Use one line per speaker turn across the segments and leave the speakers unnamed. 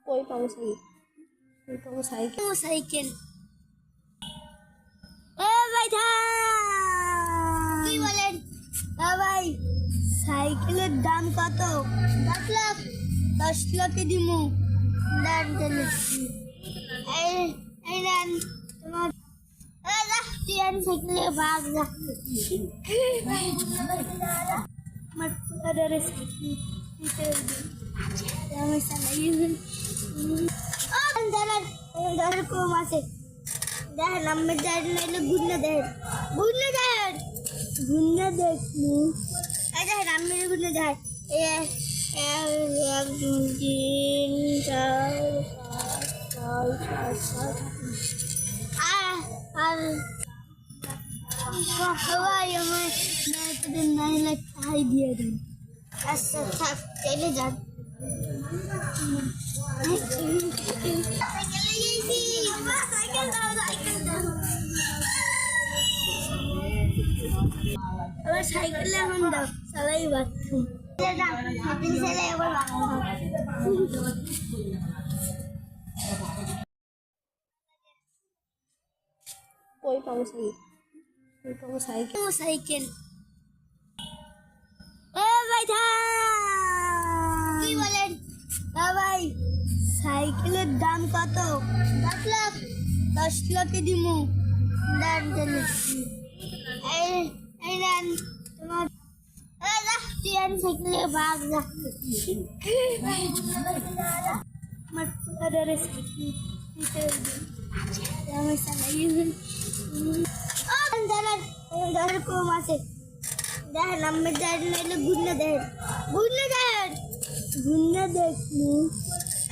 কই পাবো সাইকেল? কই পাবো সাইকেল? সাইকেল এ ভাই
কি বলেন?
ভাই, সাইকেলের দাম কত?
10 লাখ।
10 লাখে দিমু।
দেন তাহলে। এই এই নেন তোমার। তুই আর সাইকেলে ভাগ যা।
আমার দাদারে সাইকেল দিতে আমি চালাই।
দাঁড়ান কম আছে। দেখেন আমি নাইলে ঘুরলে দেখেন। ঘুরলে দেখেন।
ঘুরনা দেখনি।
এই দেখেন আমি ঘুরলে দেখেন। এক দুই তিন চার আর
সবাই আমার নাইলে 9 লাখ টাকাই দিয়ে দেন।
আচ্ছা থাক চলে যান।
আবার সাইকেল এখন দাও, চালাই বাথরুম। কই পাবো সাইকেল? কই পাবো সাইকেল? সাইকেল এ ভাই
কি বলেন?
ভাই, সাইকেলের দাম কত?
10 লাখ।
10 লাখে দিমু।
দেন তাহলে। এই এই নেন তোমার। তুই আর সাইকেলে ভাগ যা।
আমার দাদারে সাইকেল দিতে আমি চালাই।
দাঁড়ান কম আছে। দেখেন আমি নাইলে ঘুরলে দেখেন। ঘুরলে দেখেন।
ঘুরনা দেখনি।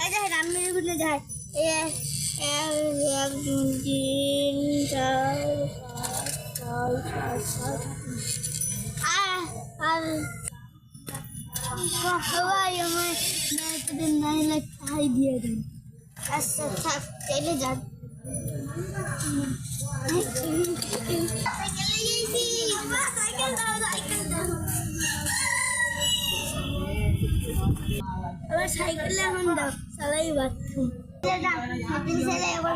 এই দেখেন আমি ঘুরলে দেখেন। এক দুই তিন চার আর
সবাই আমার নাইলে 9 লাখ টাকাই দিয়ে দেন।
আচ্ছা থাক চলে যান।
আবার সাইকেল এখন দাও, চালাই বাথরুম।
সাইকেল ছেলে আবার